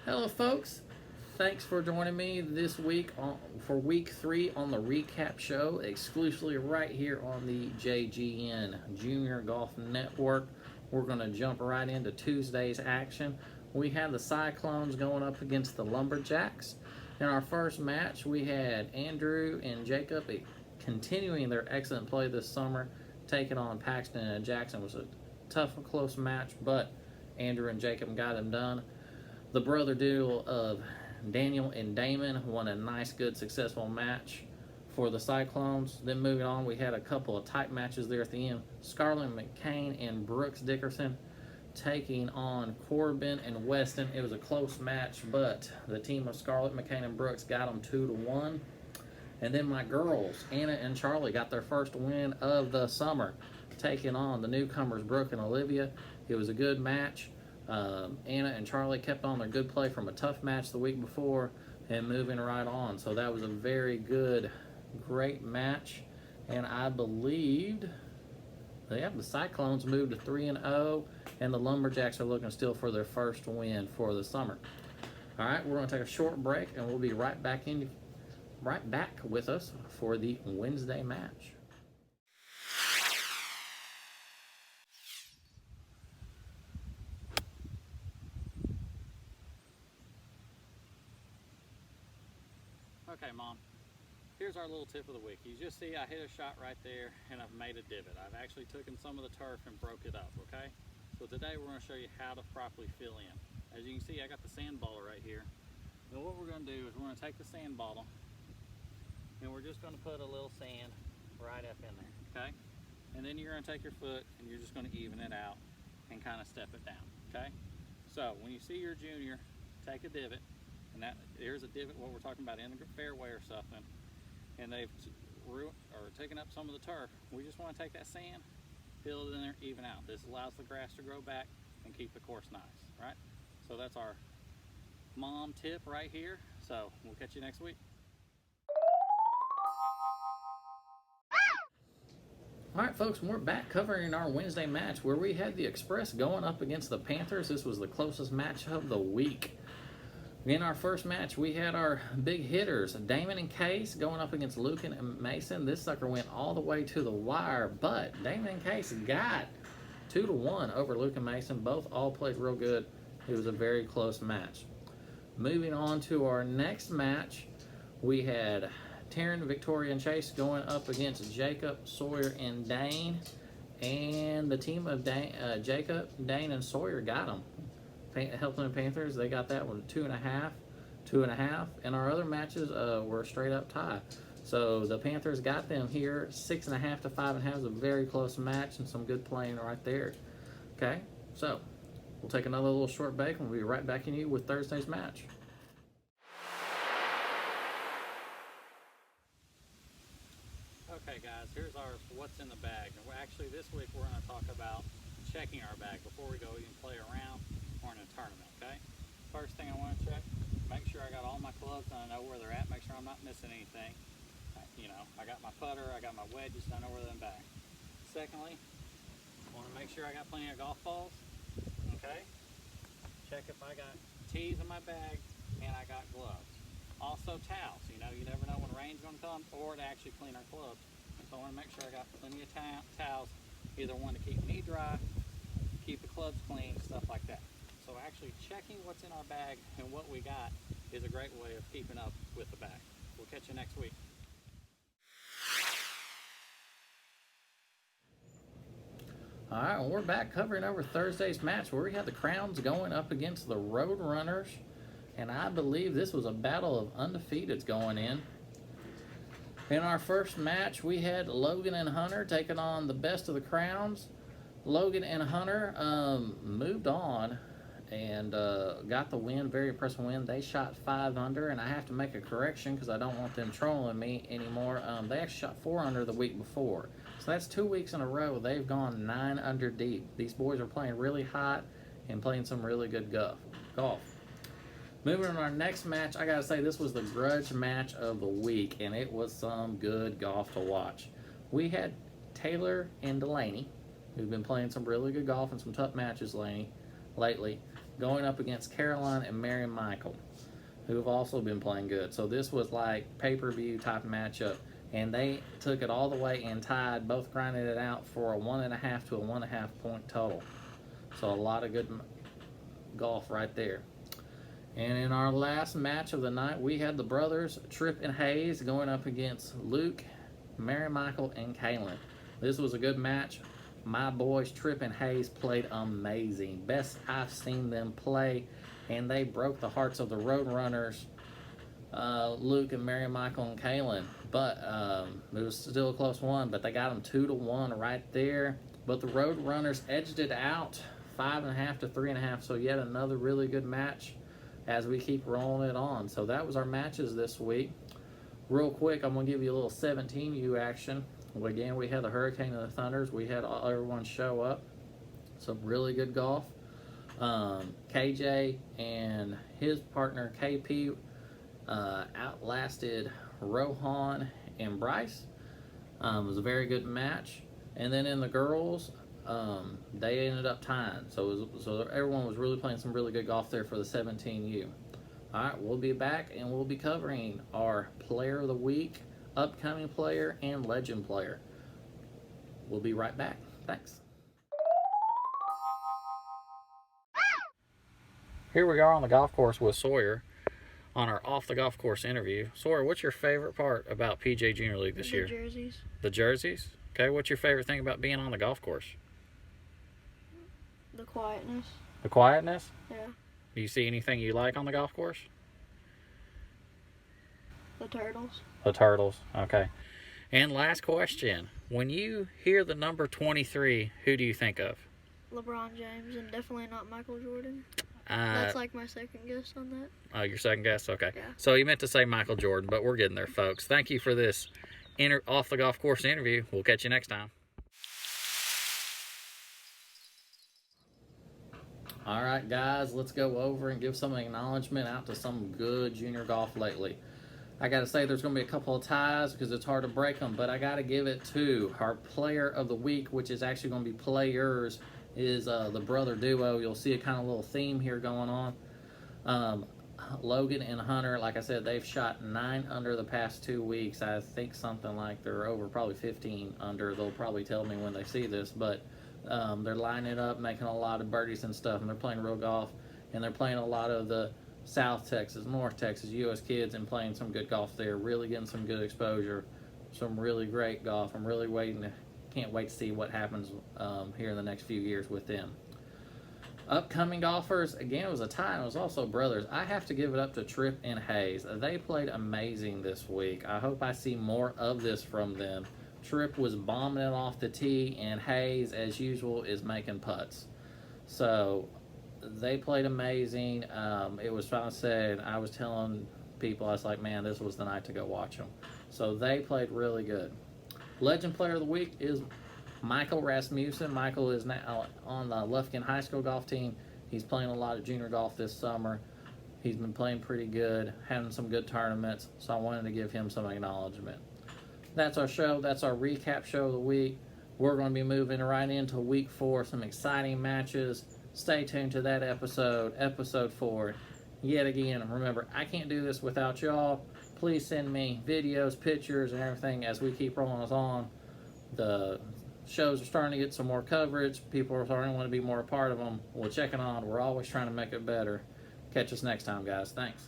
Hello, folks. Thanks for joining me this week for week 3 on the recap show, exclusively right here on the JGN Junior Golf Network. We're going to jump right into Tuesday's action. We have the Cyclones going up against the Lumberjacks. In our first match, we had Andrew and Jacob continuing their excellent play this summer, taking on Paxton and Jackson. It was a tough and close match, but Andrew and Jacob got them done. The brother duo of Daniel and Damon won a nice, good, successful match for the Cyclones. Then moving on, we had a couple of tight matches there at the end. Scarlett McCain and Brooks Dickerson taking on Corbin and Weston. It was a close match, but the team of Scarlett McCain and Brooks got them 2-1. And then my girls, Anna and Charlie, got their first win of the summer, taking on the newcomers Brooke and Olivia. It was a good match. Anna and Charlie kept on their good play from a tough match the week before and moving right on. So that was a very good, great match. And I believed, the Cyclones moved to 3-0, and the Lumberjacks are looking still for their first win for the summer. All right, we're going to take a short break, and we'll be right back with us for the Wednesday match. Okay, Mom, here's our little tip of the week. You just see I hit a shot right there and I've made a divot. I've actually taken some of the turf and broke it up, okay? So today we're going to show you how to properly fill in. As you can see, I got the sand bottle right here. And what we're going to do is we're going to take the sand bottle and we're just going to put a little sand right up in there, okay? And then you're going to take your foot and you're just going to even it out and kind of step it down, okay? So when you see your junior take a divot, and here's a divot, what we're talking about in the fairway or something, and they've taken up some of the turf, we just want to take that sand, fill it in there, even out. This allows the grass to grow back and keep the course nice, right? So that's our mom tip right here. So we'll catch you next week. All right, folks, we're back covering our Wednesday match where we had the Express going up against the Panthers. This was the closest match of the week. In our first match, we had our big hitters, Damon and Case, going up against Lucan and Mason. This sucker went all the way to the wire, but Damon and Case got 2-1 over Lucan and Mason. Both all played real good. It was a very close match. Moving on to our next match, we had Taryn, Victoria, and Chase going up against Jacob, Sawyer, and Dane. And the team of Jacob, Dane, and Sawyer got them. Helping Panthers, they got that one 2.5, and our other matches were a straight up tie. So the Panthers got them here 6.5 to 5.5. Is a very close match and some good playing right there. Okay, so we'll take another little short break and we'll be right back in you with Thursday's match. Okay, guys, here's our what's in the bag. And actually this week we're going to talk about checking our bag before we go even play around or in a tournament, okay? First thing I want to check, make sure I got all my clubs and I know where they're at, make sure I'm not missing anything. I got my putter, I got my wedges, I know where they're in the bag. Secondly, I want to make sure I got plenty of golf balls, okay? Check if I got tees in my bag and I got gloves. Also towels, you never know when rain's going to come or to actually clean our clubs. So I want to make sure I got plenty of towels, either one to keep me dry, keep the clubs clean, stuff like that. So actually checking what's in our bag and what we got is a great way of keeping up with the bag. We'll catch you next week. All right, well, we're back covering over Thursday's match where we had the Crowns going up against the Road Runners. And I believe this was a battle of undefeateds going in. In our first match, we had Logan and Hunter taking on the best of the Crowns. Logan and Hunter moved on and got the win, very impressive win. They shot 5 under, and I have to make a correction because I don't want them trolling me anymore. They actually shot 4 under the week before. So that's 2 weeks in a row. They've gone 9 under deep. These boys are playing really hot and playing some really good golf. Moving on to our next match, I got to say this was the grudge match of the week, and it was some good golf to watch. We had Taylor and Delaney, who've been playing some really good golf and some tough matches lately. going up against Caroline and Mary Michael, who have also been playing good. So this was like pay-per-view type matchup, and they took it all the way and tied, both grinded it out for a 1.5 to a 1.5 point total. So a lot of good golf right there. And in our last match of the night, we had the brothers Tripp and Hayes going up against Luke, Mary Michael, and Kaylin. This was a good match. My boys Tripp and Hayes played amazing. Best I've seen them play, and they broke the hearts of the Roadrunners, Luke and Mary Michael and Kaylin. But it was still a close one, but they got them 2-1 right there. But the Roadrunners edged it out 5.5 to 3.5. So yet another really good match as we keep rolling it on. So that was our matches this week. Real quick, I'm going to give you a little 17U action. Again, we had the Hurricane and the Thunders. We had everyone show up. Some really good golf. KJ and his partner KP outlasted Rohan and Bryce. It was a very good match. And then in the girls, they ended up tying. So everyone was really playing some really good golf there for the 17U. All right, we'll be back and we'll be covering our Player of the Week, Upcoming Player, and Legend Player. We'll be right back. Thanks. Here we are on the golf course with Sawyer on our off the golf course interview. Sawyer, what's your favorite part about PGA Junior League this year? The jerseys. The jerseys? Okay, what's your favorite thing about being on the golf course? The quietness. The quietness? Yeah. Do you see anything you like on the golf course? The turtles. The turtles, okay. And last question. When you hear the number 23, who do you think of? LeBron James, and definitely not Michael Jordan. That's like my second guess on that. Oh, your second guess? Okay. Yeah. So you meant to say Michael Jordan, but we're getting there, folks. Thank you for this off the golf course interview. We'll catch you next time. All right, guys, let's go over and give some acknowledgement out to some good junior golf lately. I got to say there's going to be a couple of ties because it's hard to break them, but I got to give it to our Player of the Week, which is actually going to be players, is the brother duo. You'll see a kind of little theme here going on. Logan and Hunter, like I said, they've shot 9 under the past 2 weeks. I think something like they're over probably 15 under. They'll probably tell me when they see this, but they're lining it up, making a lot of birdies and stuff, and they're playing real golf, and they're playing a lot of the South Texas, North Texas, U.S. kids, and playing some good golf there, really getting some good exposure, some really great golf. I'm really can't wait to see what happens here in the next few years with them. Upcoming golfers, again, it was a tie, and it was also brothers. I have to give it up to Tripp and Hayes. They played amazing this week. I hope I see more of this from them. Tripp was bombing it off the tee, and Hayes, as usual, is making putts. So they played amazing. It was fun. I was telling people, I was like, man, this was the night to go watch them. So they played really good. Legend Player of the Week is Michael Rasmussen. Michael is now on the Lufkin High School golf team. He's playing a lot of junior golf this summer. He's been playing pretty good, having some good tournaments, so I wanted to give him some acknowledgement. That's our show. That's our recap show of the week. We're going to be moving right into week 4, some exciting matches. Stay tuned to that episode 4. Yet again, remember, I can't do this without y'all. Please send me videos, pictures, and everything as we keep rolling us on. The shows are starting to get some more coverage. People are starting to want to be more a part of them. We'll check it on. We're always trying to make it better. Catch us next time, guys. Thanks.